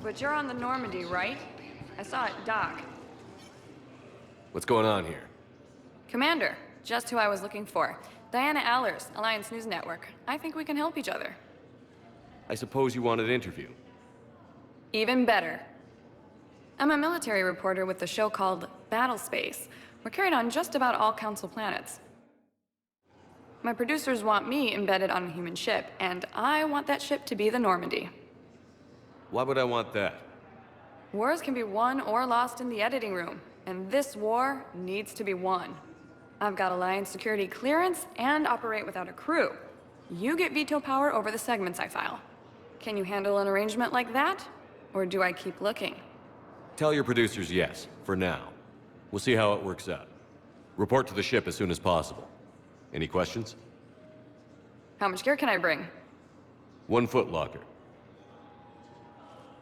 But you're on the Normandy, right? I saw it dock. What's going on here? Commander, just who I was looking for. Diana Allers, Alliance News Network. I think we can help each other. I suppose you want an interview. Even better. I'm a military reporter with the show called Battle Space. We're carried on just about all Council planets. My producers want me embedded on a human ship, and I want that ship to be the Normandy. Why would I want that? Wars can be won or lost in the editing room, and this war needs to be won. I've got Alliance security clearance and operate without a crew. You get veto power over the segments I file. Can you handle an arrangement like that? Or do I keep looking? Tell your producers yes, for now. We'll see how it works out. Report to the ship as soon as possible. Any questions? How much gear can I bring? 1 foot locker.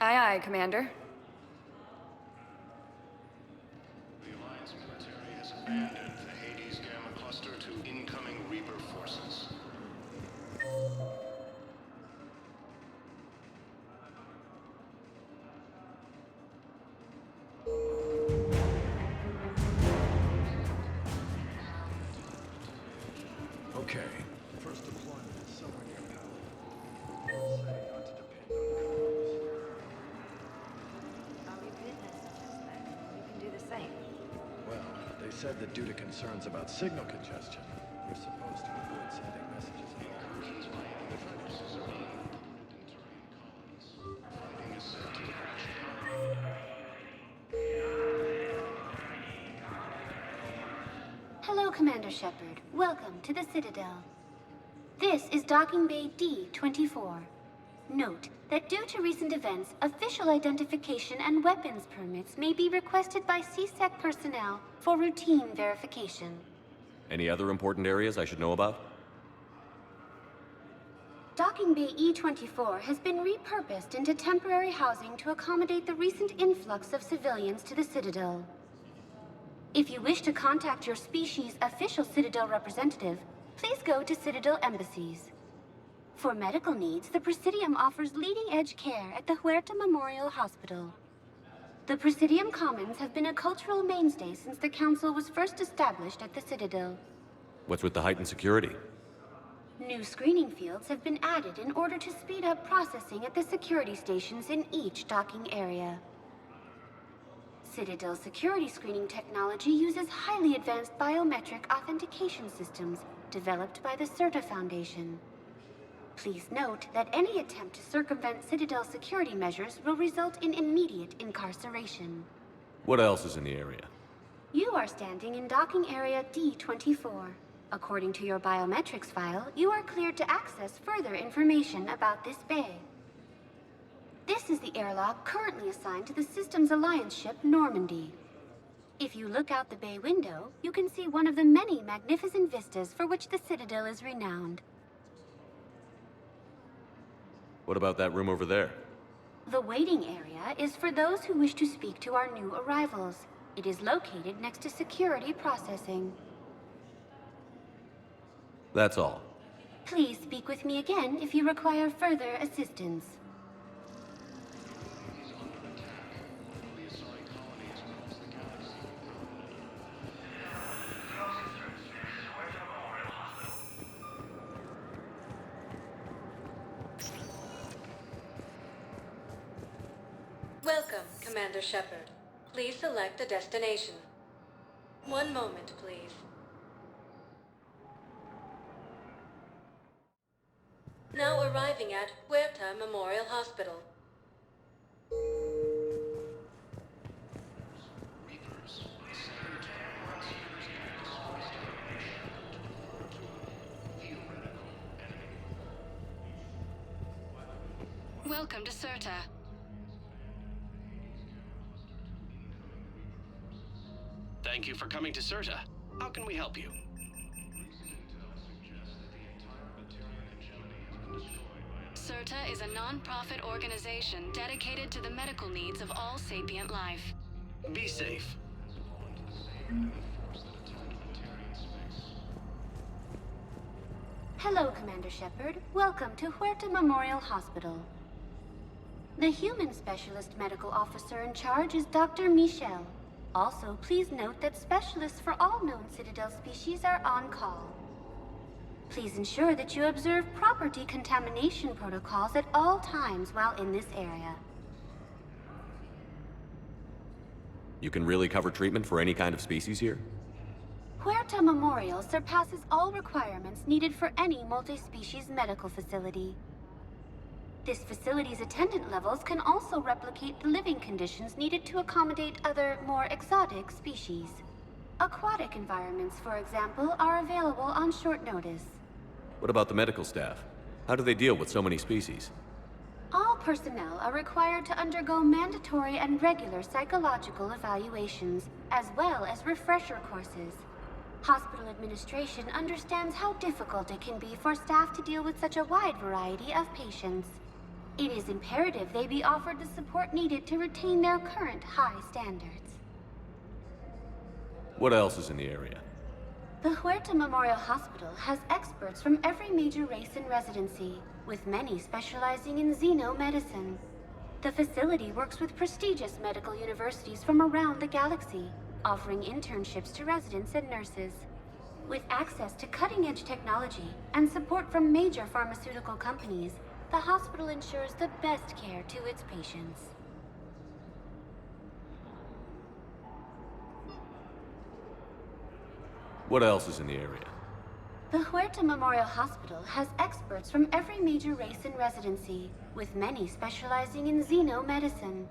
Aye, aye, Commander. The Alliance military has abandoned the Hades Gamma cluster to incoming Reaper forces. Okay. First deployment is somewhere near power. Say not to depend on I'll be witness just then. You can do the same. Well, they said that due to concerns about signal congestion, we're supposed to avoid sending messages at all. Fighting is set to Hello, Commander Shepard. Welcome to the Citadel. This is Docking Bay D-24. Note that due to recent events, official identification and weapons permits may be requested by CSEC personnel for routine verification. Any other important areas I should know about? Docking Bay E-24 has been repurposed into temporary housing to accommodate the recent influx of civilians to the Citadel. If you wish to contact your species' official Citadel representative, please go to Citadel embassies. For medical needs, the Presidium offers leading-edge care at the Huerta Memorial Hospital. The Presidium Commons have been a cultural mainstay since the Council was first established at the Citadel. What's with the heightened security? New screening fields have been added in order to speed up processing at the security stations in each docking area. Citadel security screening technology uses highly advanced biometric authentication systems developed by the CERTA Foundation. Please note that any attempt to circumvent Citadel security measures will result in immediate incarceration. What else is in the area? You are standing in docking area D-24. According to your biometrics file, you are cleared to access further information about this bay. This is the airlock currently assigned to the Systems Alliance ship Normandy. If you look out the bay window, you can see one of the many magnificent vistas for which the Citadel is renowned. What about that room over there? The waiting area is for those who wish to speak to our new arrivals. It is located next to security processing. That's all. Please speak with me again if you require further assistance. Welcome, Commander Shepard. Please select a destination. One moment, please. Now arriving at Huerta Memorial Hospital. Welcome to CERTA. Thank you for coming to CERTA. How can we help you? CERTA is a non-profit organization dedicated to the medical needs of all sapient life. Be safe. Hello, Commander Shepard. Welcome to Huerta Memorial Hospital. The human specialist medical officer in charge is Dr. Michel. Also, please note that specialists for all known Citadel species are on call. Please ensure that you observe proper decontamination protocols at all times while in this area. You can really cover treatment for any kind of species here? Huerta Memorial surpasses all requirements needed for any multi-species medical facility. This facility's attendant levels can also replicate the living conditions needed to accommodate other, more exotic species. Aquatic environments, for example, are available on short notice. What about the medical staff? How do they deal with so many species? All personnel are required to undergo mandatory and regular psychological evaluations, as well as refresher courses. Hospital administration understands how difficult it can be for staff to deal with such a wide variety of patients. It is imperative they be offered the support needed to retain their current high standards. What else is in the area? The Huerta Memorial Hospital has experts from every major race in residency, with many specializing in xenomedicine. The facility works with prestigious medical universities from around the galaxy, offering internships to residents and nurses. With access to cutting-edge technology and support from major pharmaceutical companies, the hospital ensures the best care to its patients. What else is in the area? The Huerta Memorial Hospital has experts from every major race in residency, with many specializing in xenomedicine.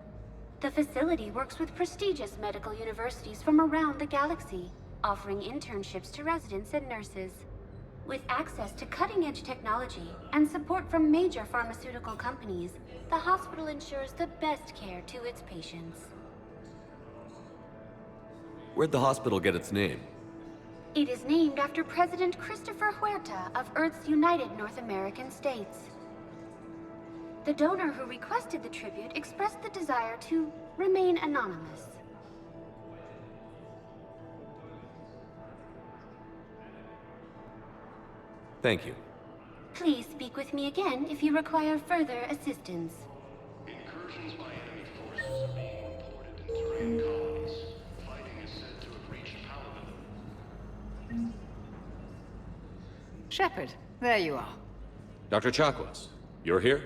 The facility works with prestigious medical universities from around the galaxy, offering internships to residents and nurses. With access to cutting-edge technology and support from major pharmaceutical companies, the hospital ensures the best care to its patients. Where'd the hospital get its name? It is named after President Christopher Huerta of Earth's United North American States. The donor who requested the tribute expressed the desire to remain anonymous. Thank you. Please speak with me again if you require further assistance. Incursions by enemy forces are being reported in terrain colonies. Fighting is said to have reached Paladin. Shepard, there you are. Dr. Chakwas, you're here?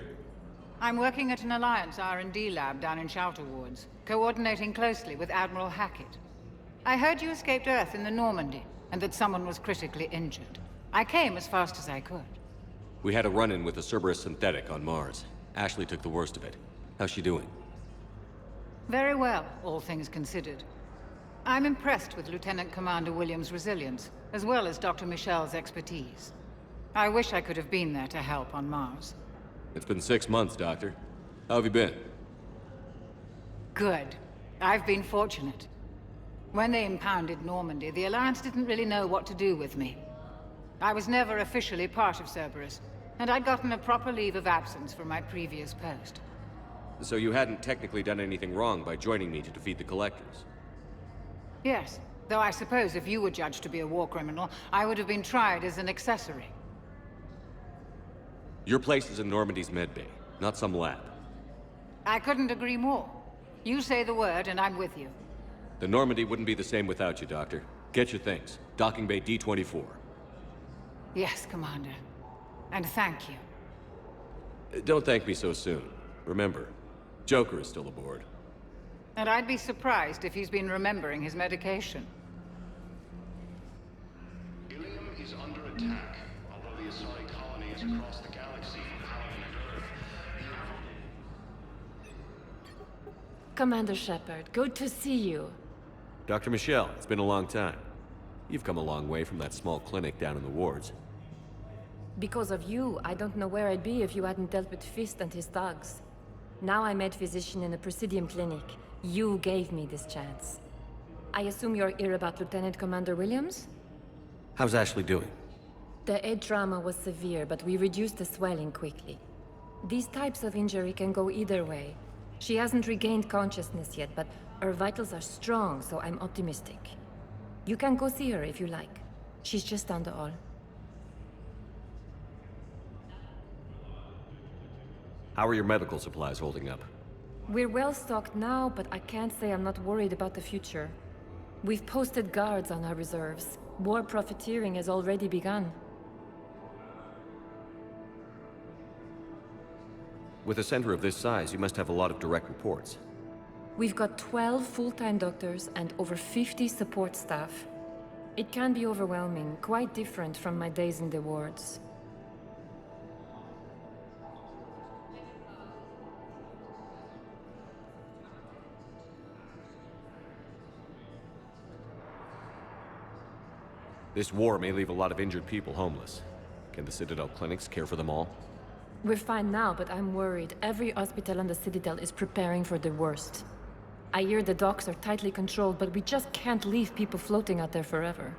I'm working at an Alliance R&D lab down in Shelter Wards, coordinating closely with Admiral Hackett. I heard you escaped Earth in the Normandy, and that someone was critically injured. I came as fast as I could. We had a run-in with a Cerberus synthetic on Mars. Ashley took the worst of it. How's she doing? Very well, all things considered. I'm impressed with Lieutenant Commander Williams' resilience, as well as Dr. Michel's expertise. I wish I could have been there to help on Mars. It's been 6 months, Doctor. How have you been? Good. I've been fortunate. When they impounded Normandy, the Alliance didn't really know what to do with me. I was never officially part of Cerberus, and I'd gotten a proper leave of absence from my previous post. So you hadn't technically done anything wrong by joining me to defeat the Collectors? Yes, though I suppose if you were judged to be a war criminal, I would have been tried as an accessory. Your place is in Normandy's medbay, not some lab. I couldn't agree more. You say the word, and I'm with you. The Normandy wouldn't be the same without you, Doctor. Get your things. Docking Bay D-24. Yes, Commander. And thank you. Don't thank me so soon. Remember, Joker is still aboard. And I'd be surprised if he's been remembering his medication. Ilium is under attack. Although the Asari colony is across the galaxy from Paladin and Earth, Commander Shepard, good to see you. Dr. Michel, it's been a long time. You've come a long way from that small clinic down in the wards. Because of you, I don't know where I'd be if you hadn't dealt with Fist and his thugs. Now I'm med physician in a Presidium clinic. You gave me this chance. I assume you're here about Lieutenant Commander Williams? How's Ashley doing? The head trauma was severe, but we reduced the swelling quickly. These types of injury can go either way. She hasn't regained consciousness yet, but her vitals are strong, so I'm optimistic. You can go see her if you like. She's just down the hall. How are your medical supplies holding up? We're well stocked now, but I can't say I'm not worried about the future. We've posted guards on our reserves. War profiteering has already begun. With a center of this size, you must have a lot of direct reports. We've got 12 full-time doctors and over 50 support staff. It can be overwhelming, quite different from my days in the wards. This war may leave a lot of injured people homeless. Can the Citadel clinics care for them all? We're fine now, but I'm worried. Every hospital on the Citadel is preparing for the worst. I hear the docks are tightly controlled, but we just can't leave people floating out there forever.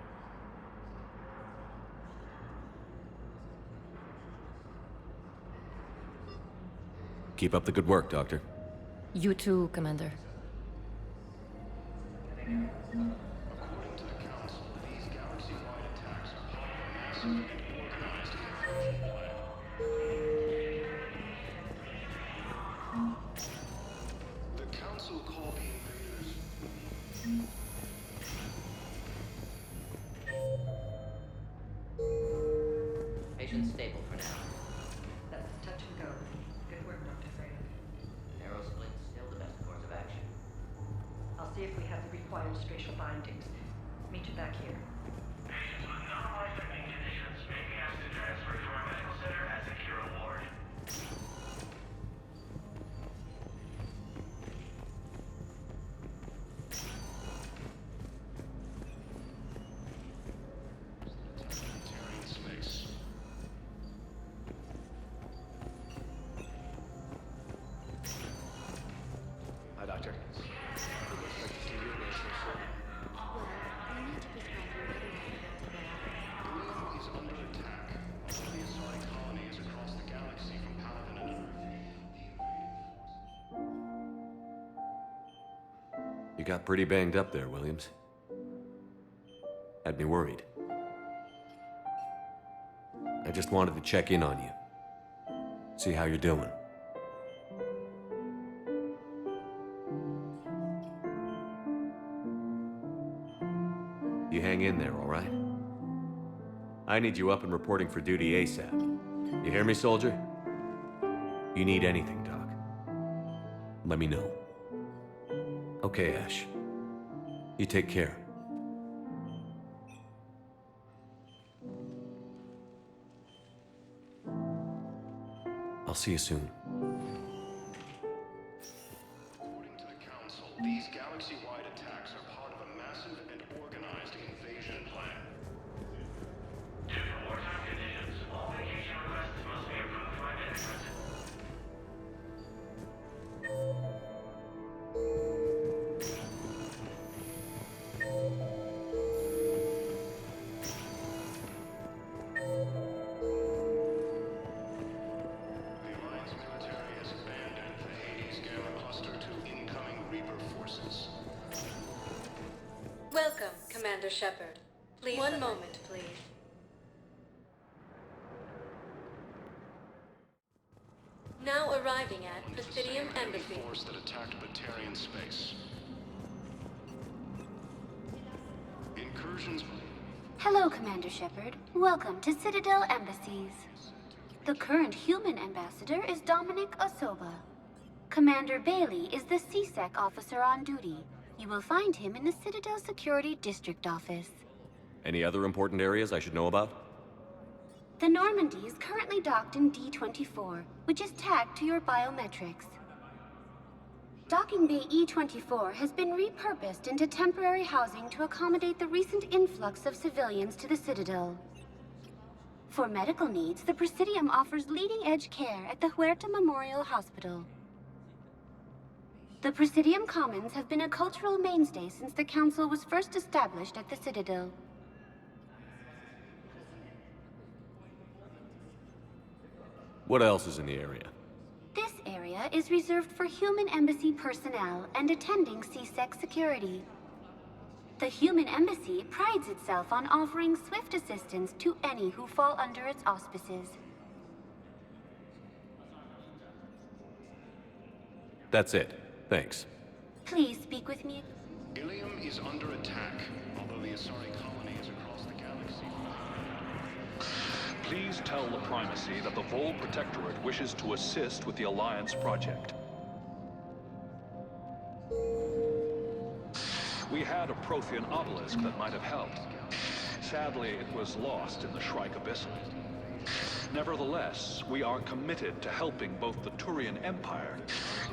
Keep up the good work, Doctor. You too, Commander. According to the Council, these galaxy-wide attacks are part of a massive and organized invasion plan. The Council called the invaders. Patient stable for now. That's touch and go. Good work, Dr. Frey. Narrow split still the best course of action. I'll see if we have the required spatial bindings. Meet you back here. Patients with non-life-threatening conditions may be asked to transfer to our medical center as a hero ward. Totalitarian space. Hi, Doctor. Earth is under attack. All the assaulting colonies across the galaxy from Paladin and Earth. You got pretty banged up there, Williams. Had me worried. I just wanted to check in on you. See how you're doing. You hang in there, all right? I need you up and reporting for duty ASAP. You hear me, soldier? You need anything, Doc. Let me know. Okay, Ash. You take care. I'll see you soon. According to the Council, these galaxy-wide attacks are part of a massive and organized invasion plan. Due to wartime conditions, all vacation requests must be approved by management. The Alliance military has abandoned the Hades Gamma cluster to incoming Reaper forces. Welcome, Commander Shepard. Please. One moment, please. Now arriving at One is the Presidium same enemy Embassy. force that attacked Batarian space. Incursions. Hello, Commander Shepard. Welcome to Citadel Embassies. The current human ambassador is Dominic Osoba. Commander Bailey is the CSEC officer on duty. You will find him in the Citadel Security District Office. Any other important areas I should know about? The Normandy is currently docked in D-24, which is tagged to your biometrics. Docking Bay E-24 has been repurposed into temporary housing to accommodate the recent influx of civilians to the Citadel. For medical needs, the Presidium offers leading-edge care at the Huerta Memorial Hospital. The Presidium Commons have been a cultural mainstay since the Council was first established at the Citadel. What else is in the area? This area is reserved for human embassy personnel and attending CSEC security. The human embassy prides itself on offering swift assistance to any who fall under its auspices. That's it. Thanks. Please speak with me. Ilium is under attack, although the Asari colony is across the galaxy. Please tell the Primacy that the Vol Protectorate wishes to assist with the Alliance project. We had a Prothean obelisk that might have helped. Sadly, it was lost in the Shrike Abyssal. Nevertheless, we are committed to helping both the Turian Empire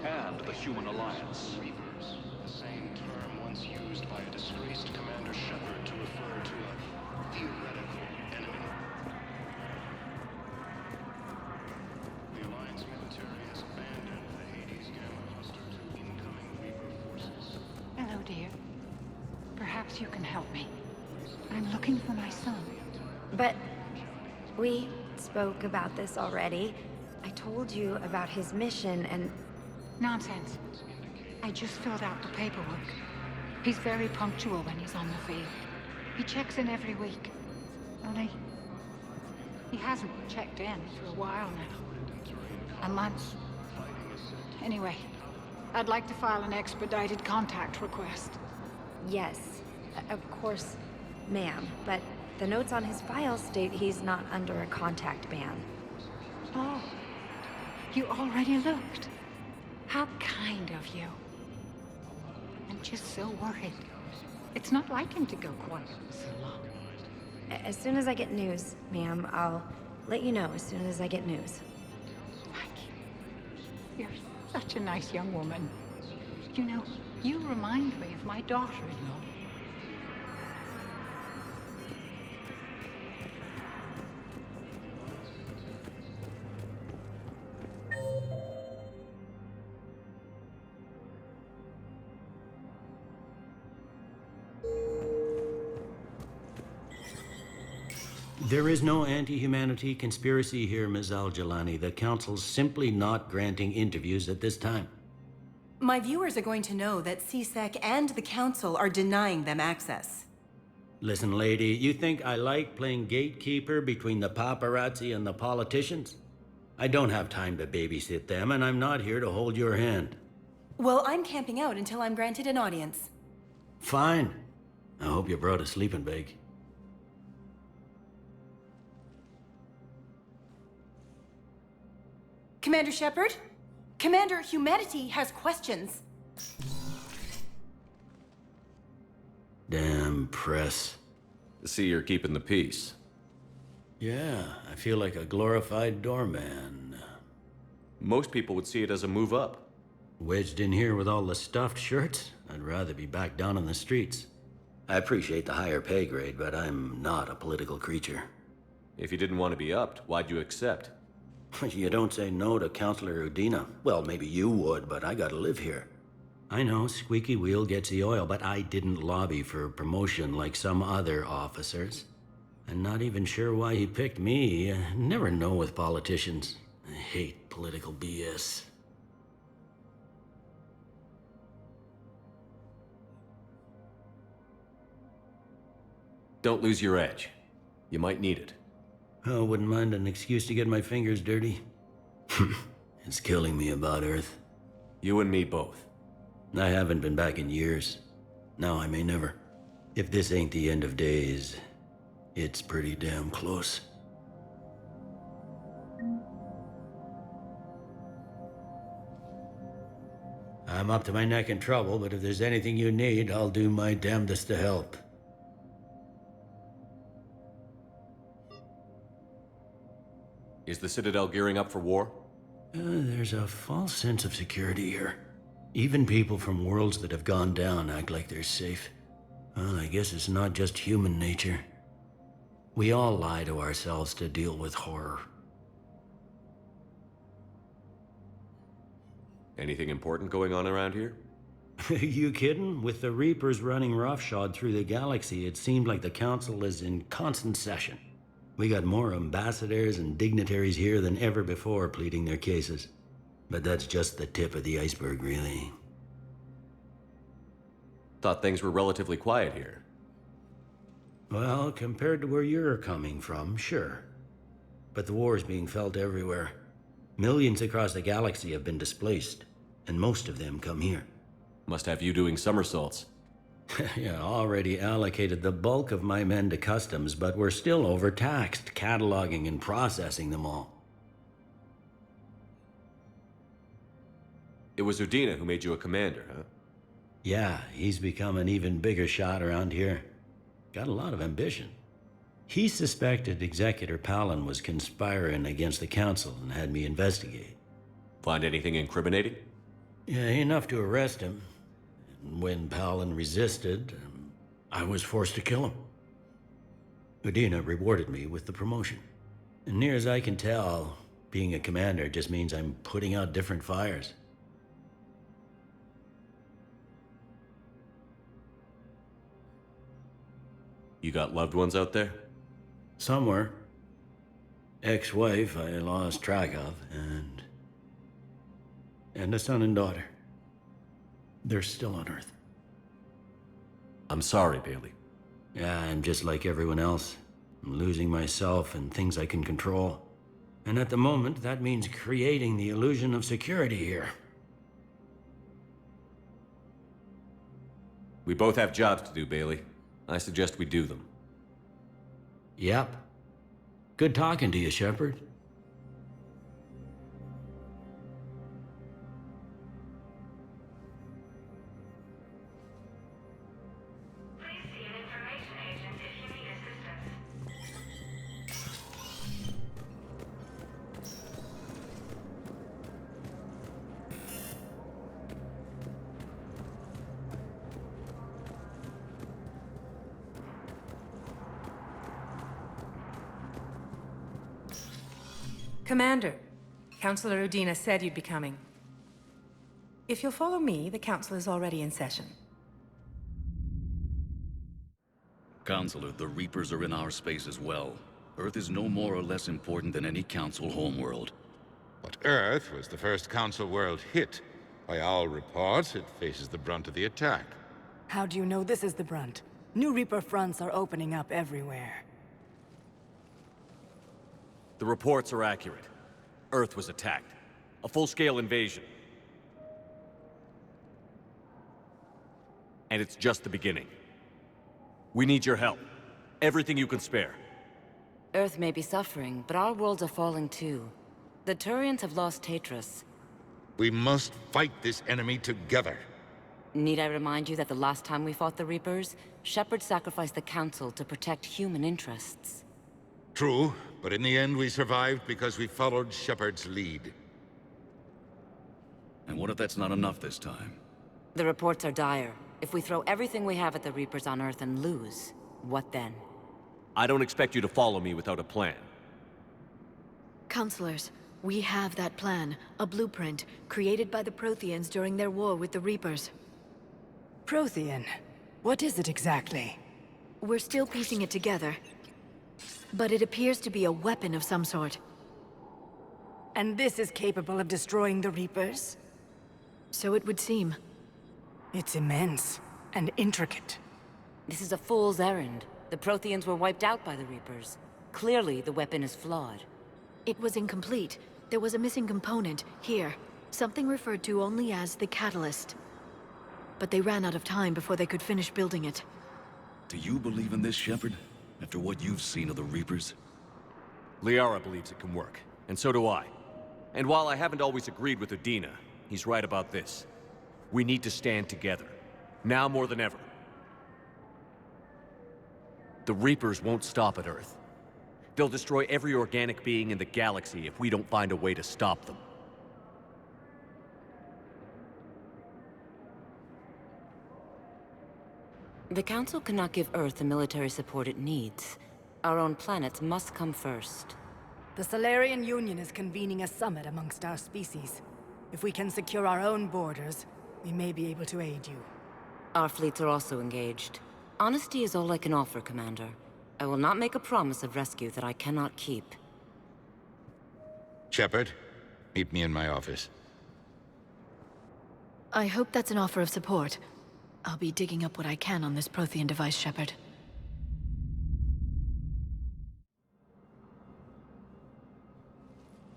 and the Human Alliance. Reapers, the same term once used by a disgraced Commander Shepard to refer to a theoretical enemy. The Alliance military has abandoned the Hades Gamma cluster to incoming Reaper forces. Hello, dear. Perhaps you can help me. I'm looking for my son. But we spoke about this already. I told you about his mission and... Nonsense. I just filled out the paperwork. He's very punctual when he's on the field. He checks in every week. Only... he hasn't checked in for a while now. A month. Anyway, I'd like to file an expedited contact request. Yes, of course, ma'am. But the notes on his file state he's not under a contact ban. Oh, you already looked. How kind of you. I'm just so worried. It's not like him to go quiet so long. As soon as I get news, ma'am, I'll let you know as soon as I get news. Thank you. You're such a nice young woman. You know, you remind me of my daughter-in-law. There is no anti-humanity conspiracy here, Ms. Al-Jalani. The Council's simply not granting interviews at this time. My viewers are going to know that CSEC and the Council are denying them access. Listen, lady, you think I like playing gatekeeper between the paparazzi and the politicians? I don't have time to babysit them, and I'm not here to hold your hand. Well, I'm camping out until I'm granted an audience. Fine. I hope you brought a sleeping bag. Commander Shepard? Commander, humanity has questions. Damn press. See, you're keeping the peace. Yeah, I feel like a glorified doorman. Most people would see it as a move up. Wedged in here with all the stuffed shirts? I'd rather be back down on the streets. I appreciate the higher pay grade, but I'm not a political creature. If you didn't want to be upped, why'd you accept? You don't say no to Counselor Udina. Well, maybe you would, but I gotta live here. I know, squeaky wheel gets the oil, but I didn't lobby for promotion like some other officers. I'm not even sure why he picked me. I never know with politicians. I hate political BS. Don't lose your edge. You might need it. Oh, wouldn't mind an excuse to get my fingers dirty. It's killing me about Earth. You and me both. I haven't been back in years. Now I may never. If this ain't the end of days, it's pretty damn close. I'm up to my neck in trouble, but if there's anything you need, I'll do my damnedest to help. Is the Citadel gearing up for war? There's a false sense of security here. Even people from worlds that have gone down act like they're safe. Well, I guess it's not just human nature. We all lie to ourselves to deal with horror. Anything important going on around here? You kidding? With the Reapers running roughshod through the galaxy, it seemed like the Council is in constant session. We got more ambassadors and dignitaries here than ever before pleading their cases. But that's just the tip of the iceberg, really. Thought things were relatively quiet here. Well, compared to where you're coming from, sure. But the war is being felt everywhere. Millions across the galaxy have been displaced. and most of them come here. Must have you doing somersaults. Yeah, already allocated the bulk of my men to customs, but we're still overtaxed, cataloging and processing them all. It was Udina who made you a commander, huh? Yeah, he's become an even bigger shot around here. Got a lot of ambition. He suspected Executor Palin was conspiring against the Council and had me investigate. Find anything incriminating? Yeah, enough to arrest him. And when Palin resisted, I was forced to kill him. Udina rewarded me with the promotion. And near as I can tell, being a commander just means I'm putting out different fires. You got loved ones out there? Somewhere. Ex-wife I lost track of, and a son and daughter. They're still on Earth. I'm sorry, Bailey. Yeah, I'm just like everyone else. I'm losing myself and things I can control. And at the moment, that means creating the illusion of security here. We both have jobs to do, Bailey. I suggest we do them. Yep. Good talking to you, Shepard. Commander, Councillor Udina said you'd be coming. If you'll follow me, the council is already in session. Counselor, the Reapers are in our space as well. Earth is no more or less important than any Council homeworld. But Earth was the first Council world hit. By all reports, it faces the brunt of the attack. How do you know this is the brunt? New Reaper fronts are opening up everywhere. The reports are accurate. Earth was attacked. A full-scale invasion. And it's just the beginning. We need your help. Everything you can spare. Earth may be suffering, but our worlds are falling too. The Turians have lost Tatris. We must fight this enemy together. Need I remind you that the last time we fought the Reapers, Shepard sacrificed the Council to protect human interests? True, but in the end we survived because we followed Shepard's lead. And what if that's not enough this time? The reports are dire. If we throw everything we have at the Reapers on Earth and lose, what then? I don't expect you to follow me without a plan. Counselors, we have that plan. A blueprint, created by the Protheans during their war with the Reapers. Prothean? What is it exactly? We're still piecing it together. But it appears to be a weapon of some sort. And this is capable of destroying the Reapers? So it would seem. It's immense and intricate. This is a fool's errand. The Protheans were wiped out by the Reapers. Clearly, the weapon is flawed. It was incomplete. There was a missing component, here. Something referred to only as the catalyst. But they ran out of time before they could finish building it. Do you believe in this, Shepard? After what you've seen of the Reapers? Liara believes it can work, and so do I. And while I haven't always agreed with Udina, he's right about this. We need to stand together. Now more than ever. The Reapers won't stop at Earth. They'll destroy every organic being in the galaxy if we don't find a way to stop them. The Council cannot give Earth the military support it needs. Our own planets must come first. The Solarian Union is convening a summit amongst our species. If we can secure our own borders, we may be able to aid you. Our fleets are also engaged. Honesty is all I can offer, Commander. I will not make a promise of rescue that I cannot keep. Shepard, meet me in my office. I hope that's an offer of support. I'll be digging up what I can on this Prothean device, Shepard.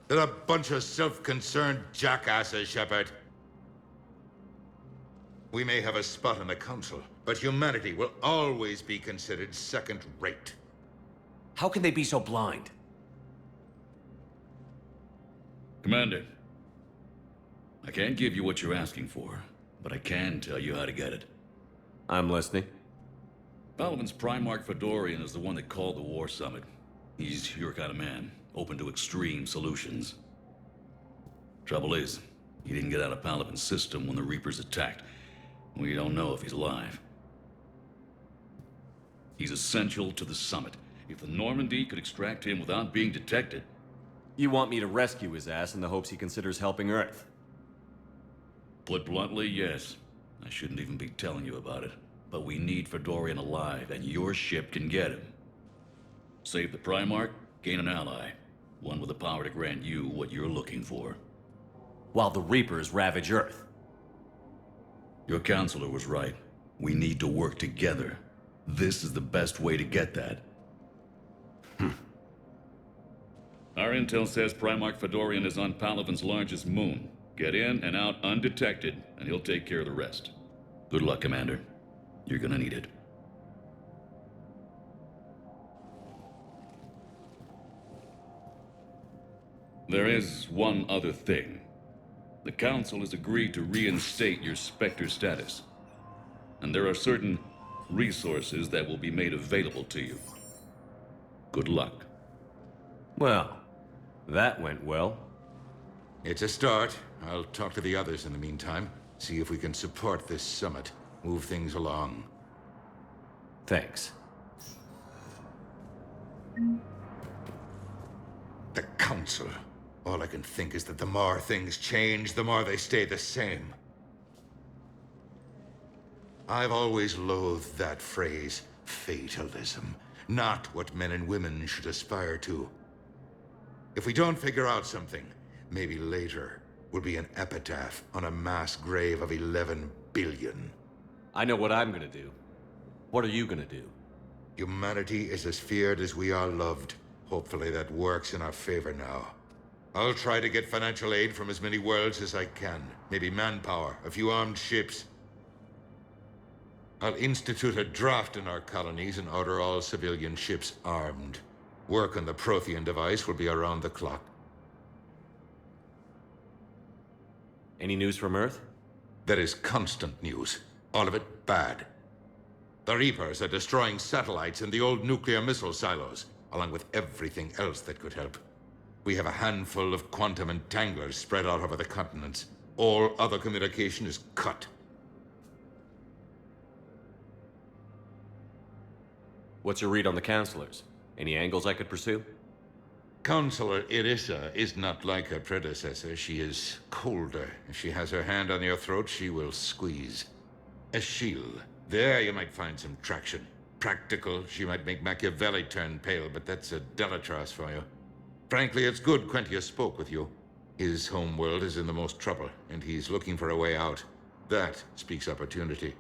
They're a bunch of self-concerned jackasses, Shepard. We may have a spot in the Council, but humanity will always be considered second-rate. How can they be so blind? Commander, I can't give you what you're asking for, but I can tell you how to get it. I'm listening. Palaven's Primarch Fedorian is the one that called the War Summit. He's your kind of man, open to extreme solutions. Trouble is, he didn't get out of Palaven's system when the Reapers attacked. We don't know if he's alive. He's essential to the summit. If the Normandy could extract him without being detected... You want me to rescue his ass in the hopes he considers helping Earth? Put bluntly, yes. I shouldn't even be telling you about it. But we need Fedorian alive, and your ship can get him. Save the Primarch, gain an ally. One with the power to grant you what you're looking for. While the Reapers ravage Earth. Your counselor was right. We need to work together. This is the best way to get that. Our intel says Primarch Fedorian is on Palaven's largest moon. Get in and out undetected, and he'll take care of the rest. Good luck, Commander. You're gonna need it. There is one other thing. The Council has agreed to reinstate your Spectre status. And there are certain resources that will be made available to you. Good luck. Well, that went well. It's a start. I'll talk to the others in the meantime. See if we can support this summit. Move things along. Thanks. The Council. All I can think is that the more things change, the more they stay the same. I've always loathed that phrase, fatalism. Not what men and women should aspire to. If we don't figure out something, maybe later will be an epitaph on a mass grave of 11 billion. I know what I'm gonna do. What are you gonna do? Humanity is as feared as we are loved. Hopefully that works in our favor now. I'll try to get financial aid from as many worlds as I can. Maybe manpower, a few armed ships. I'll institute a draft in our colonies and order all civilian ships armed. Work on the Prothean device will be around the clock. Any news from Earth? There is constant news. All of it bad. The Reapers are destroying satellites and the old nuclear missile silos, along with everything else that could help. We have a handful of quantum entanglers spread out over the continents. All other communication is cut. What's your read on the counselors? Any angles I could pursue? Counselor Irissa is not like her predecessor. She is colder. If she has her hand on your throat, she will squeeze. Achille. There you might find some traction. Practical, she might make Machiavelli turn pale, but that's a Delatras for you. Frankly, it's good Quentius spoke with you. His home world is in the most trouble, and he's looking for a way out. That speaks opportunity.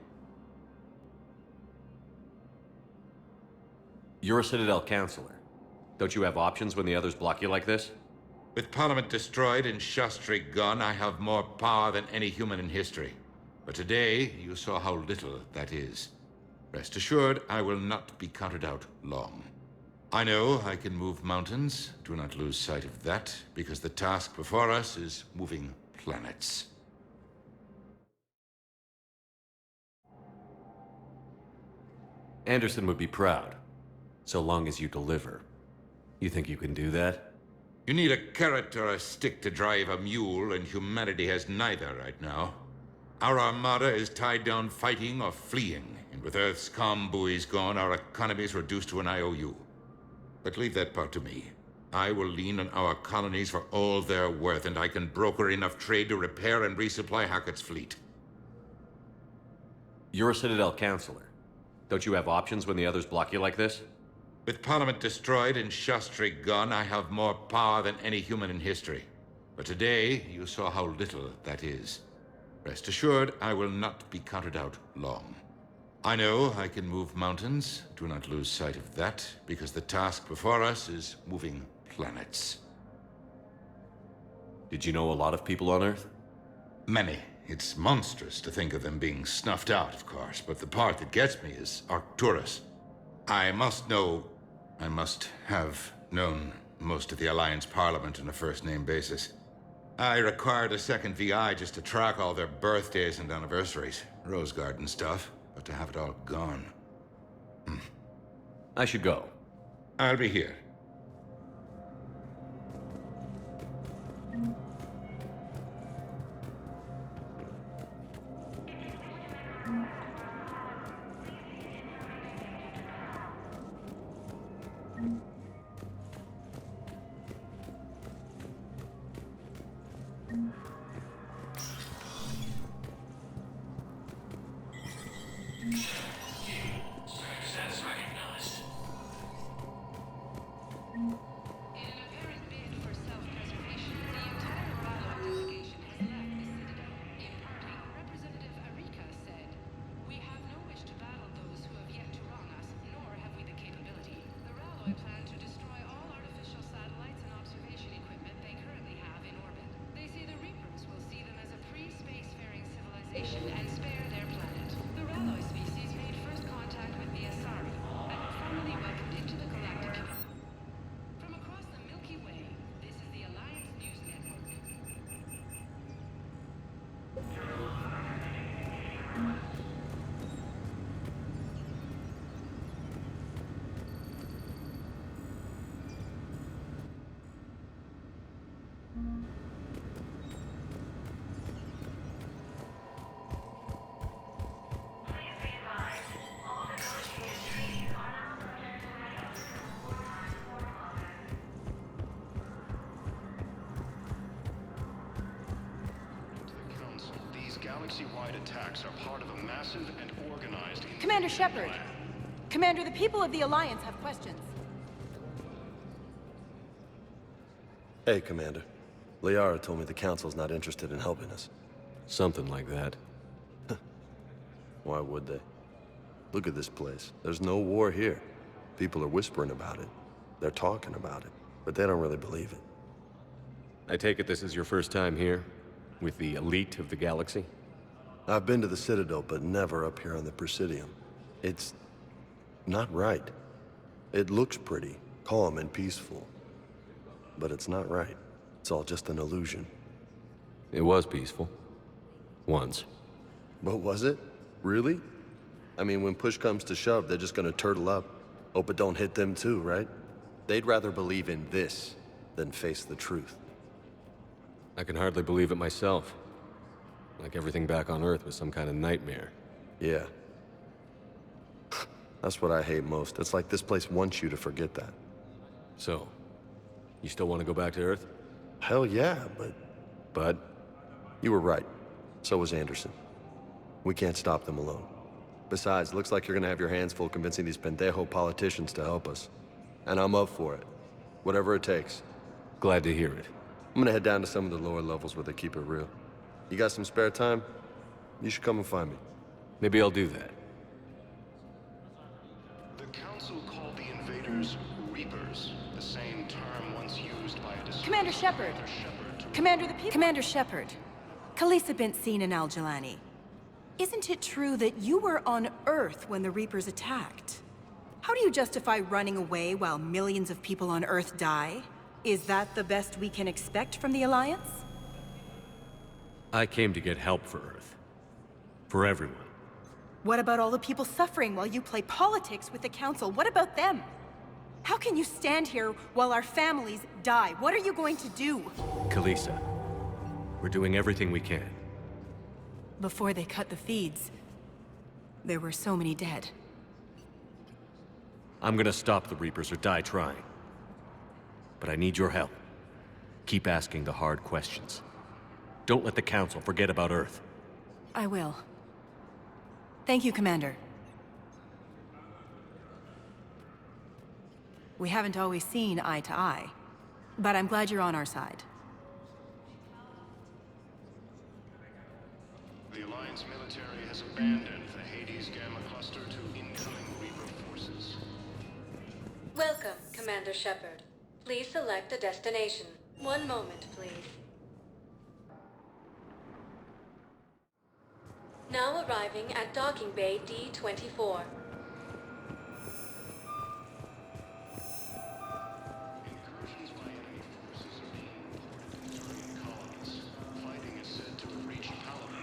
You're a Citadel counselor. Don't you have options when the others block you like this? With Parliament destroyed and Shastri gone, I have more power than any human in history. But today, you saw how little that is. Rest assured, I will not be counted out long. I know I can move mountains. Do not lose sight of that, because the task before us is moving planets. Anderson would be proud, so long as you deliver. You think you can do that? You need a carrot or a stick to drive a mule, and humanity has neither right now. Our armada is tied down fighting or fleeing, and with Earth's comm buoys gone, our economy is reduced to an IOU. But leave that part to me. I will lean on our colonies for all they're worth, and I can broker enough trade to repair and resupply Hackett's fleet. You're a Citadel counselor. Don't you have options when the others block you like this? With Parliament destroyed and Shastri gone, I have more power than any human in history. But today, you saw how little that is. Rest assured, I will not be counted out long. I know I can move mountains. Do not lose sight of that, because the task before us is moving planets. Did you know a lot of people on Earth? Many. It's monstrous to think of them being snuffed out, of course, but the part that gets me is Arcturus. I must have known most of the Alliance Parliament on a first-name basis. I required a second VI just to track all their birthdays and anniversaries. Rose Garden stuff, but to have it all gone. I should go. I'll be here. And spare their planet. The Ralloy species made first contact with the Asari and were formally welcomed into the galactic community. From across the Milky Way, this is the Alliance News Network. Galaxy-wide attacks are part of a massive and organized... Commander Shepard! Commander, the people of the Alliance have questions. Hey, Commander. Liara told me the Council's not interested in helping us. Something like that. Why would they? Look at this place. There's no war here. People are whispering about it. They're talking about it, but they don't really believe it. I take it this is your first time here? With the elite of the galaxy? I've been to the Citadel, but never up here on the Presidium. It's not right. It looks pretty, calm and peaceful. But it's not right. It's all just an illusion. It was peaceful. Once. But was it? Really? I mean, when push comes to shove, they're just gonna turtle up. Hope it don't hit them too, right? They'd rather believe in this than face the truth. I can hardly believe it myself. Like everything back on Earth was some kind of nightmare. Yeah. That's what I hate most. It's like this place wants you to forget that. So, you still want to go back to Earth? Hell yeah, but... But? You were right. So was Anderson. We can't stop them alone. Besides, looks like you're gonna have your hands full convincing these pendejo politicians to help us. And I'm up for it. Whatever it takes. Glad to hear it. I'm gonna head down to some of the lower levels where they keep it real. You got some spare time? You should come and find me. Maybe I'll do that. The Council called the invaders Reapers, the same term once used by a... Commander Shepard! Commander, the people... Commander Shepard. Khalisah bint Sin and Al-Jalani. Isn't it true that you were on Earth when the Reapers attacked? How do you justify running away while millions of people on Earth die? Is that the best we can expect from the Alliance? I came to get help for Earth. For everyone. What about all the people suffering while you play politics with the Council? What about them? How can you stand here while our families die? What are you going to do? Khalisah, we're doing everything we can. Before they cut the feeds, there were so many dead. I'm gonna stop the Reapers or die trying. But I need your help. Keep asking the hard questions. Don't let the Council forget about Earth. I will. Thank you, Commander. We haven't always seen eye to eye, but I'm glad you're on our side. The Alliance military has abandoned the Hades Gamma Cluster to incoming Reaper forces. Welcome, Commander Shepard. Please select a destination. One moment, please. Now arriving at docking bay D-24. Incursions by enemy forces are being reported to Turian colonists. Fighting is said to have reached Paladin.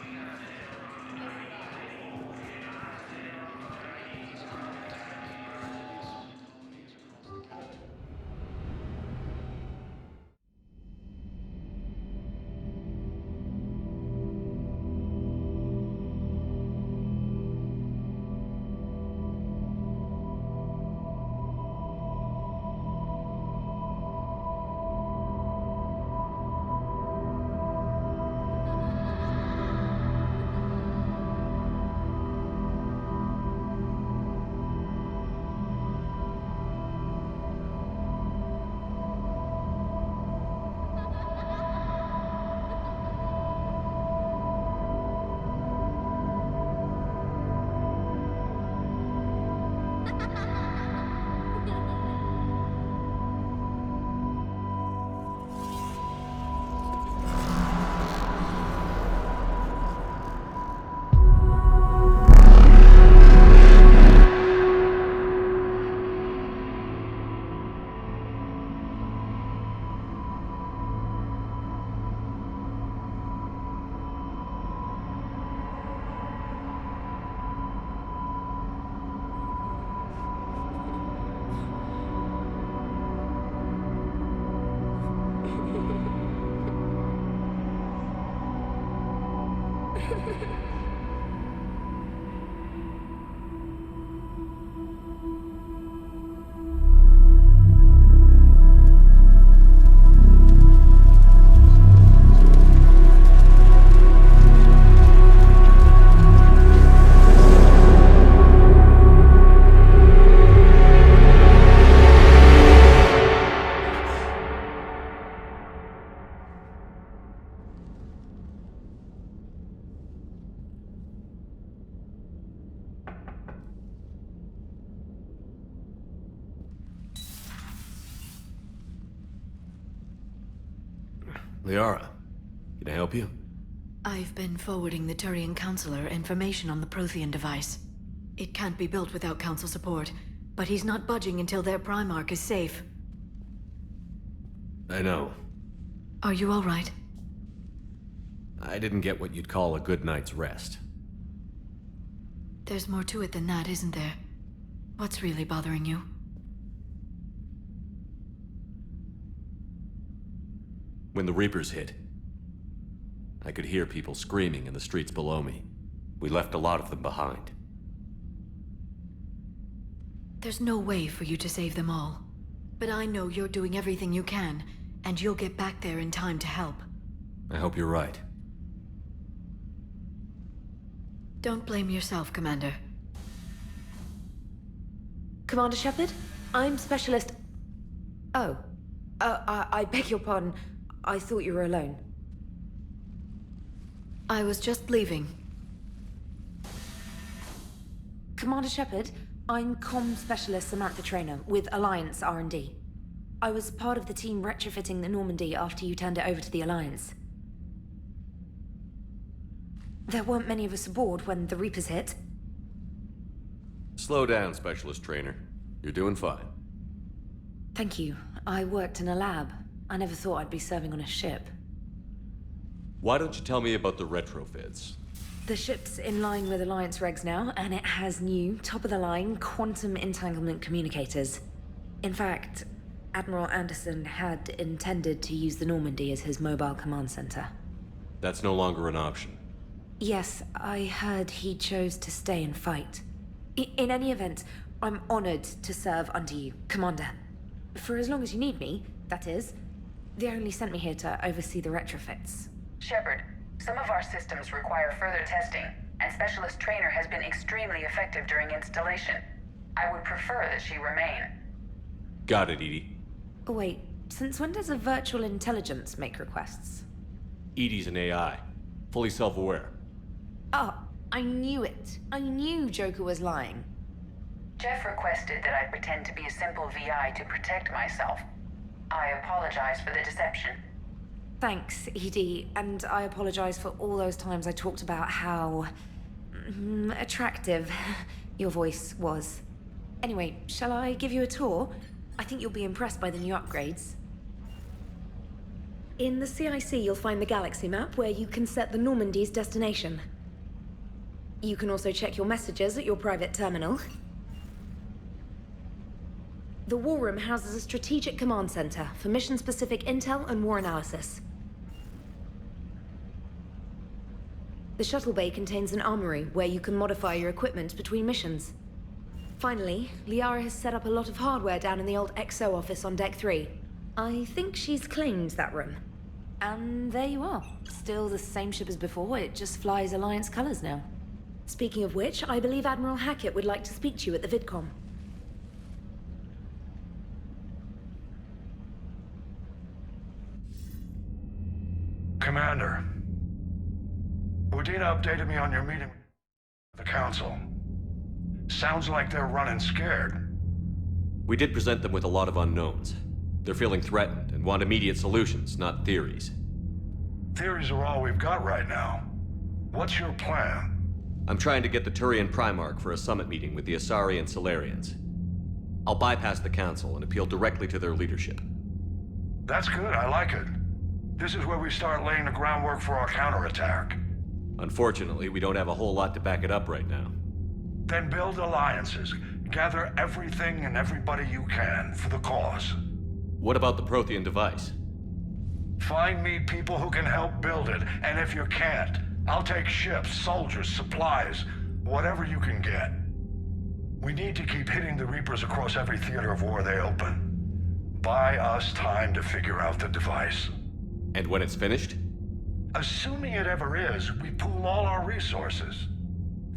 Liara, can I help you? I've been forwarding the Turian Counselor information on the Prothean device. It can't be built without Council support, but he's not budging until their Primarch is safe. I know. Are you all right? I didn't get what you'd call a good night's rest. There's more to it than that, isn't there? What's really bothering you? When the Reapers hit, I could hear people screaming in the streets below me. We left a lot of them behind. There's no way for you to save them all. But I know you're doing everything you can, and you'll get back there in time to help. I hope you're right. Don't blame yourself, Commander. Commander Shepard, I'm Specialist... Oh. I beg your pardon. I thought you were alone. I was just leaving. Commander Shepard, I'm Comm Specialist Samantha Traynor with Alliance R&D. I was part of the team retrofitting the Normandy after you turned it over to the Alliance. There weren't many of us aboard when the Reapers hit. Slow down, Specialist Trainer. You're doing fine. Thank you. I worked in a lab. I never thought I'd be serving on a ship. Why don't you tell me about the retrofits? The ship's in line with Alliance regs now, and it has new, top-of-the-line, quantum entanglement communicators. In fact, Admiral Anderson had intended to use the Normandy as his mobile command center. That's no longer an option. Yes, I heard he chose to stay and fight. In any event, I'm honored to serve under you, Commander. For as long as you need me, that is. They only sent me here to oversee the retrofits. Shepard, some of our systems require further testing, and Specialist Trainer has been extremely effective during installation. I would prefer that she remain. Got it, Edie. Oh, wait, since when does a virtual intelligence make requests? Edie's an AI, fully self-aware. Oh, I knew it. I knew Joker was lying. Jeff requested that I pretend to be a simple VI to protect myself. I apologize for the deception. Thanks, Edie, and I apologize for all those times I talked about how Attractive, your voice was. Anyway, shall I give you a tour? I think you'll be impressed by the new upgrades. In the CIC, you'll find the galaxy map where you can set the Normandy's destination. You can also check your messages at your private terminal. The War Room houses a strategic command center for mission-specific intel and war analysis. The shuttle bay contains an armory where you can modify your equipment between missions. Finally, Liara has set up a lot of hardware down in the old XO office on Deck 3. I think she's claimed that room. And there you are. Still the same ship as before, it just flies Alliance colors now. Speaking of which, I believe Admiral Hackett would like to speak to you at the VidCom. Commander, Udina updated me on your meeting with the Council. Sounds like they're running scared. We did present them with a lot of unknowns. They're feeling threatened and want immediate solutions, not theories. Theories are all we've got right now. What's your plan? I'm trying to get the Turian Primarch for a summit meeting with the Asari and Solarians. I'll bypass the Council and appeal directly to their leadership. That's good, I like it. This is where we start laying the groundwork for our counterattack. Unfortunately, we don't have a whole lot to back it up right now. Then build alliances. Gather everything and everybody you can for the cause. What about the Prothean device? Find me people who can help build it, and if you can't, I'll take ships, soldiers, supplies, whatever you can get. We need to keep hitting the Reapers across every theater of war they open. Buy us time to figure out the device. And when it's finished? Assuming it ever is, we pool all our resources.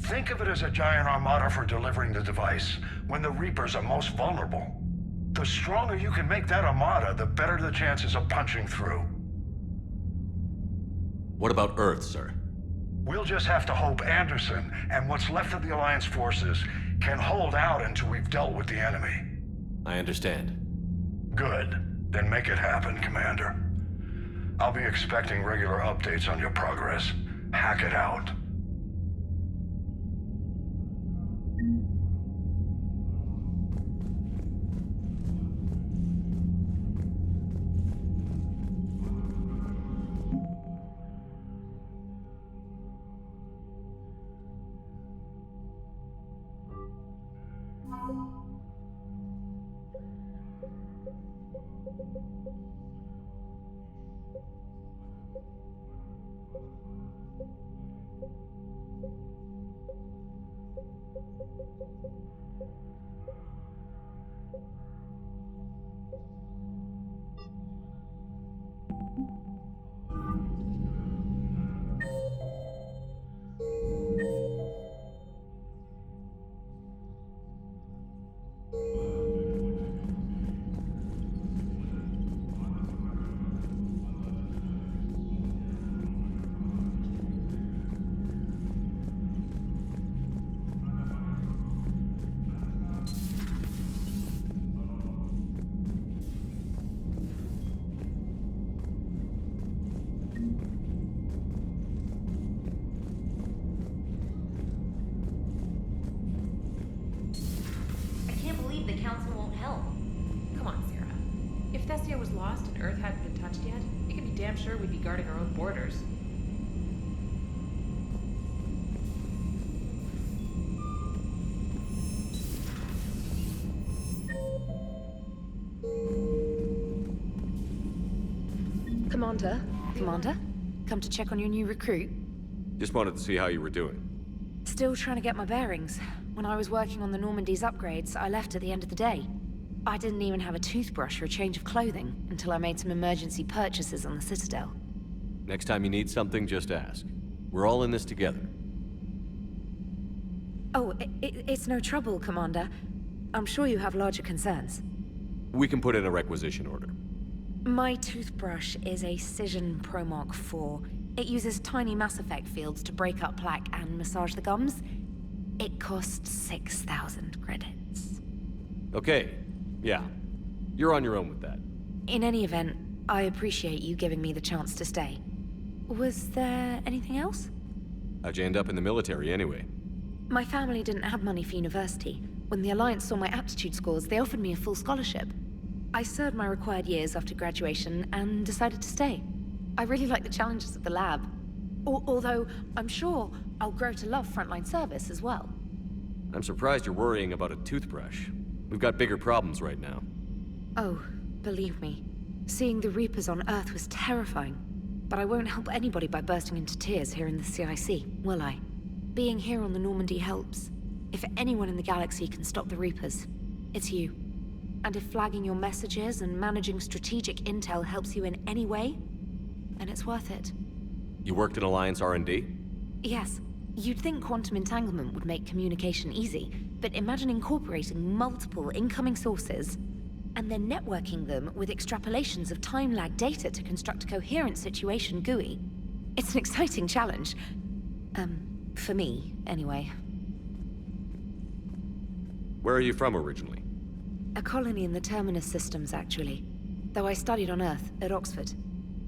Think of it as a giant armada for delivering the device, when the Reapers are most vulnerable. The stronger you can make that armada, the better the chances of punching through. What about Earth, sir? We'll just have to hope Anderson and what's left of the Alliance forces can hold out until we've dealt with the enemy. I understand. Good. Then make it happen, Commander. I'll be expecting regular updates on your progress. Hack it out. Was lost and Earth hadn't been touched yet, you can be damn sure we'd be guarding our own borders. Commander, come to check on your new recruit. Just wanted to see how you were doing. Still trying to get my bearings. When I was working on the Normandy's upgrades, I left at the end of the day. I didn't even have a toothbrush or a change of clothing until I made some emergency purchases on the Citadel. Next time you need something, just ask. We're all in this together. Oh, it's no trouble, Commander. I'm sure you have larger concerns. We can put in a requisition order. My toothbrush is a Cision Pro Mark IV. It uses tiny Mass Effect fields to break up plaque and massage the gums. It costs 6,000 credits. Okay. Yeah, you're on your own with that. In any event, I appreciate you giving me the chance to stay. Was there anything else? How'd you end up in the military anyway? My family didn't have money for university. When the Alliance saw my aptitude scores, they offered me a full scholarship. I served my required years after graduation and decided to stay. I really like the challenges of the lab. Although, I'm sure I'll grow to love frontline service as well. I'm surprised you're worrying about a toothbrush. We've got bigger problems right now. Oh, believe me. Seeing the Reapers on Earth was terrifying. But I won't help anybody by bursting into tears here in the CIC, will I? Being here on the Normandy helps. If anyone in the galaxy can stop the Reapers, it's you. And if flagging your messages and managing strategic intel helps you in any way, then it's worth it. You worked in Alliance R&D? Yes. You'd think quantum entanglement would make communication easy, but imagine incorporating multiple incoming sources and then networking them with extrapolations of time-lag data to construct a coherent situation GUI. It's an exciting challenge. For me, anyway. Where are you from originally? A colony in the Terminus systems, actually. Though I studied on Earth, at Oxford.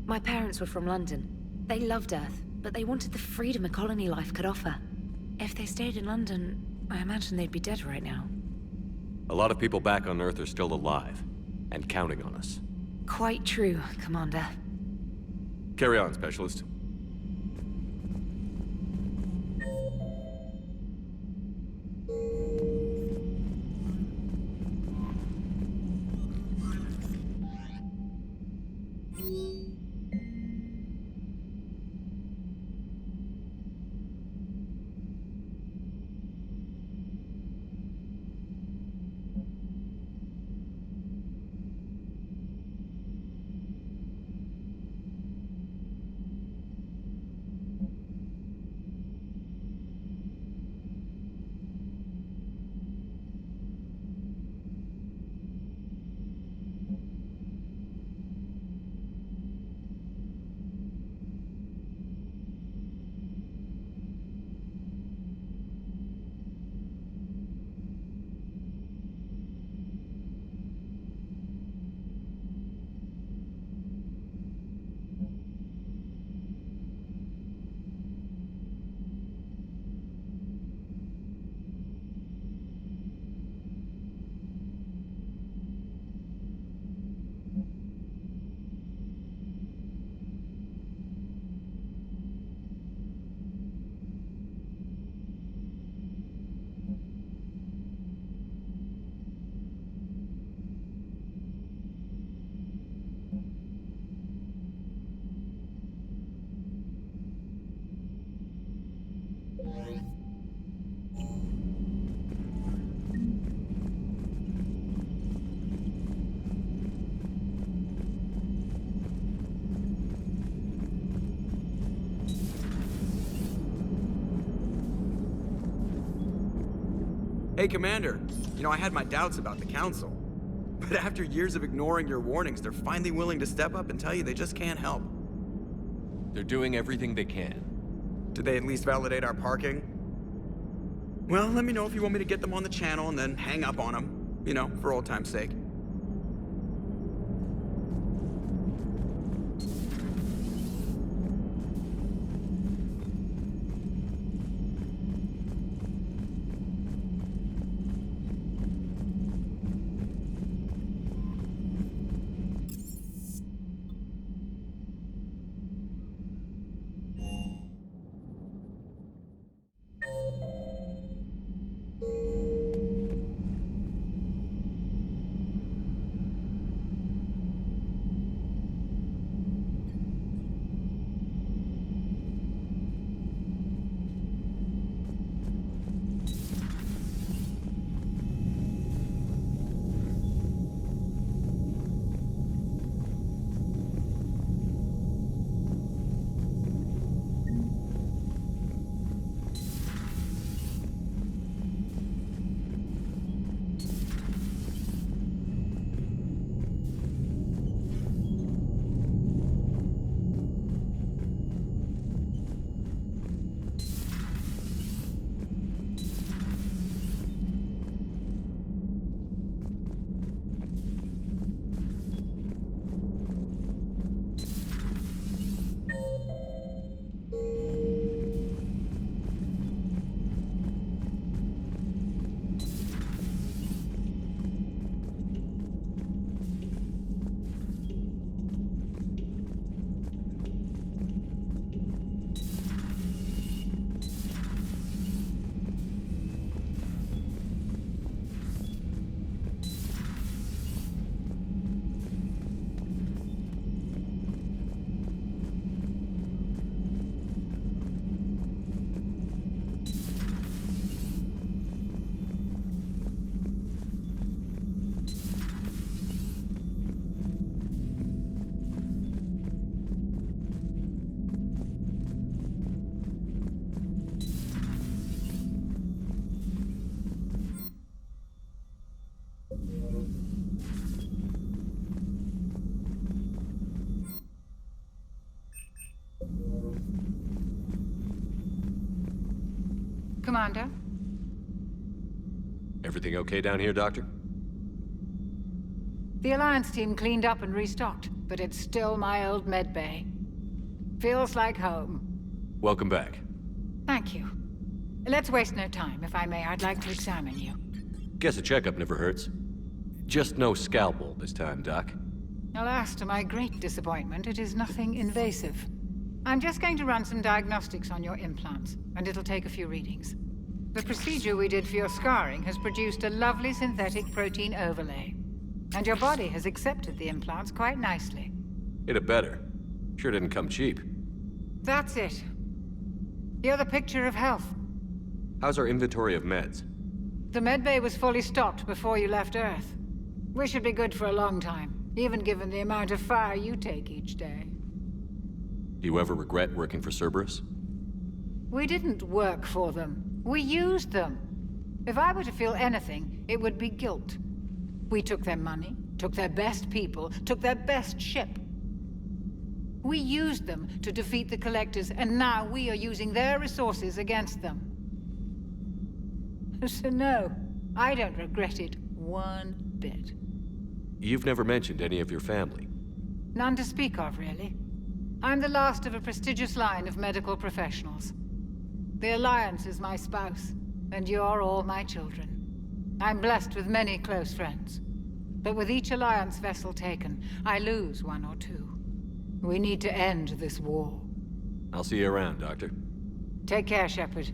My parents were from London. They loved Earth, but they wanted the freedom a colony life could offer. If they stayed in London, I imagine they'd be dead right now. A lot of people back on Earth are still alive, and counting on us. Quite true, Commander. Carry on, Specialist. Hey, Commander. You know, I had my doubts about the Council. But after years of ignoring your warnings, they're finally willing to step up and tell you they just can't help. They're doing everything they can. Did they at least validate our parking? Well, let me know if you want me to get them on the channel and then hang up on them. You know, for old time's sake. Commander? Everything okay down here, Doctor? The Alliance team cleaned up and restocked, but it's still my old medbay. Feels like home. Welcome back. Thank you. Let's waste no time. If I may, I'd like to examine you. Guess a checkup never hurts. Just no scalpel this time, Doc. Alas, to my great disappointment, it is nothing invasive. I'm just going to run some diagnostics on your implants, and it'll take a few readings. The procedure we did for your scarring has produced a lovely synthetic protein overlay. And your body has accepted the implants quite nicely. It had better. Sure didn't come cheap. That's it. You're the picture of health. How's our inventory of meds? The medbay was fully stocked before you left Earth. We should be good for a long time, even given the amount of fire you take each day. Do you ever regret working for Cerberus? We didn't work for them. We used them. If I were to feel anything, it would be guilt. We took their money, took their best people, took their best ship. We used them to defeat the Collectors, and now we are using their resources against them. So no, I don't regret it one bit. You've never mentioned any of your family. None to speak of, really. I'm the last of a prestigious line of medical professionals. The Alliance is my spouse, and you're all my children. I'm blessed with many close friends. But with each Alliance vessel taken, I lose one or two. We need to end this war. I'll see you around, Doctor. Take care, Shepard.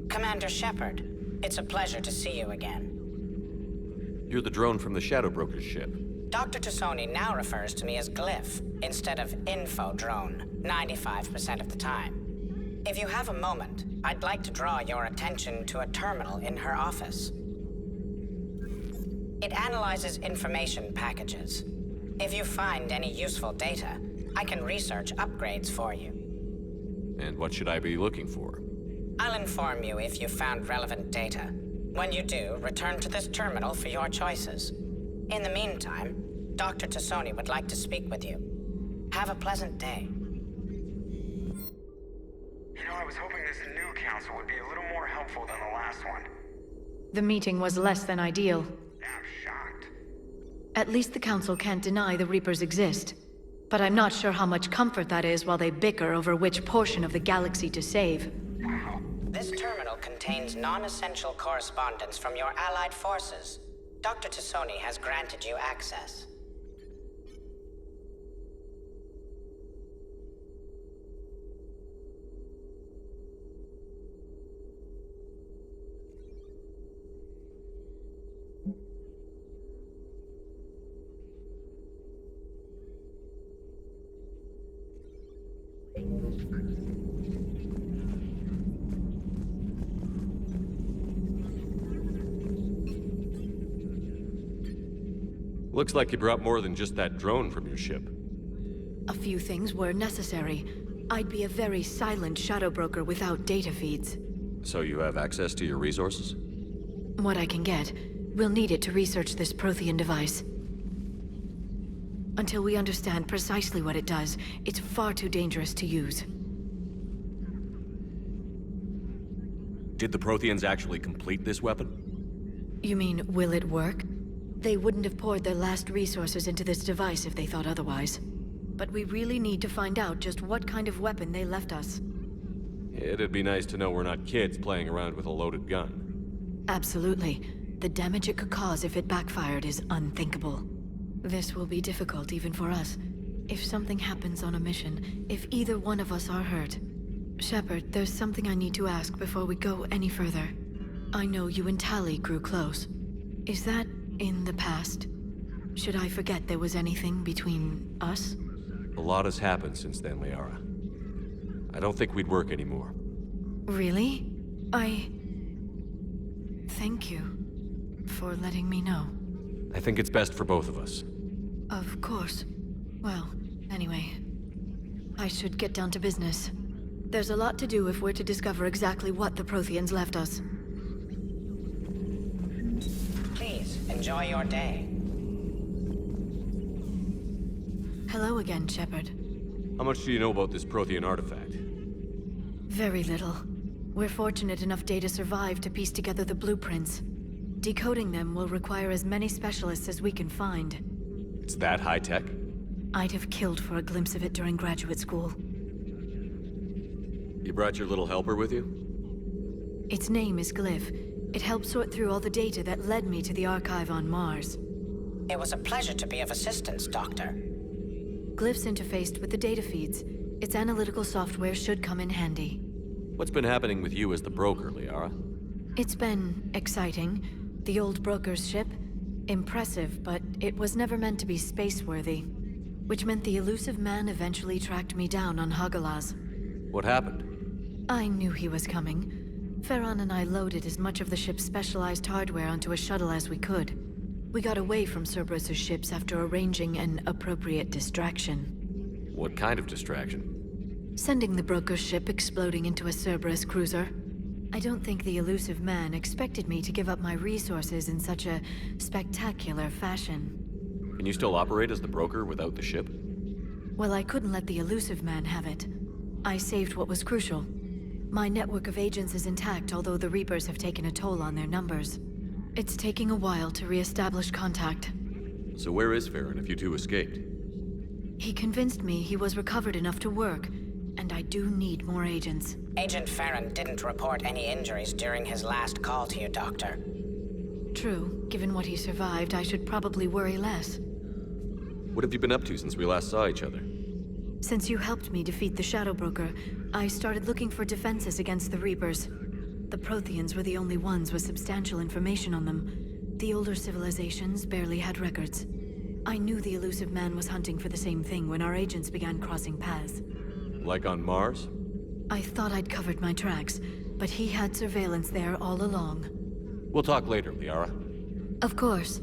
Commander Shepard, it's a pleasure to see you again. You're the drone from the Shadow Broker's ship. Dr. Tassoni now refers to me as Glyph, instead of Info Drone, 95% of the time. If you have a moment, I'd like to draw your attention to a terminal in her office. It analyzes information packages. If you find any useful data, I can research upgrades for you. And what should I be looking for? I'll inform you if you've found relevant data. When you do, return to this terminal for your choices. In the meantime, Dr. Tassoni would like to speak with you. Have a pleasant day. You know, I was hoping this new council would be a little more helpful than the last one. The meeting was less than ideal. I'm shocked. At least the Council can't deny the Reapers exist. But I'm not sure how much comfort that is while they bicker over which portion of the galaxy to save. This terminal contains non-essential correspondence from your allied forces. Dr. Tassoni has granted you access. Looks like you brought more than just that drone from your ship. A few things were necessary. I'd be a very silent shadow broker without data feeds. So you have access to your resources? What I can get. We'll need it to research this Prothean device. Until we understand precisely what it does, it's far too dangerous to use. Did the Protheans actually complete this weapon? You mean, will it work? They wouldn't have poured their last resources into this device if they thought otherwise. But we really need to find out just what kind of weapon they left us. It'd be nice to know we're not kids playing around with a loaded gun. Absolutely. The damage it could cause if it backfired is unthinkable. This will be difficult even for us. If something happens on a mission, if either one of us are hurt. Shepard, there's something I need to ask before we go any further. I know you and Tali grew close. Is that in the past? Should I forget there was anything between us? A lot has happened since then, Liara. I don't think we'd work anymore. Really? Thank you. for letting me know. I think it's best for both of us. Of course. Well, anyway, I should get down to business. There's a lot to do if we're to discover exactly what the Protheans left us. Please, enjoy your day. Hello again, Shepard. How much do you know about this Prothean artifact? Very little. We're fortunate enough Data survived to piece together the blueprints. Decoding them will require as many specialists as we can find. It's that high-tech? I'd have killed for a glimpse of it during graduate school. You brought your little helper with you? Its name is Glyph. It helped sort through all the data that led me to the archive on Mars. It was a pleasure to be of assistance, Doctor. Glyph's interfaced with the data feeds. Its analytical software should come in handy. What's been happening with you as the broker, Liara? It's been exciting. The old broker's ship? Impressive, but it was never meant to be space-worthy. Which meant the elusive man eventually tracked me down on Hagalaz. What happened? I knew he was coming. Farron and I loaded as much of the ship's specialized hardware onto a shuttle as we could. We got away from Cerberus's ships after arranging an appropriate distraction. What kind of distraction? Sending the broker's ship exploding into a Cerberus cruiser. I don't think the elusive man expected me to give up my resources in such a spectacular fashion. Can you still operate as the broker without the ship? Well, I couldn't let the elusive man have it. I saved what was crucial. My network of agents is intact, although the Reapers have taken a toll on their numbers. It's taking a while to re-establish contact. So where is Farron if you two escaped? He convinced me he was recovered enough to work, and I do need more agents. Agent Farron didn't report any injuries during his last call to you, Doctor. True. Given what he survived, I should probably worry less. What have you been up to since we last saw each other? Since you helped me defeat the Shadow Broker, I started looking for defenses against the Reapers. The Protheans were the only ones with substantial information on them. The older civilizations barely had records. I knew the elusive man was hunting for the same thing when our agents began crossing paths. Like on Mars? I thought I'd covered my tracks, but he had surveillance there all along. We'll talk later, Liara. Of course.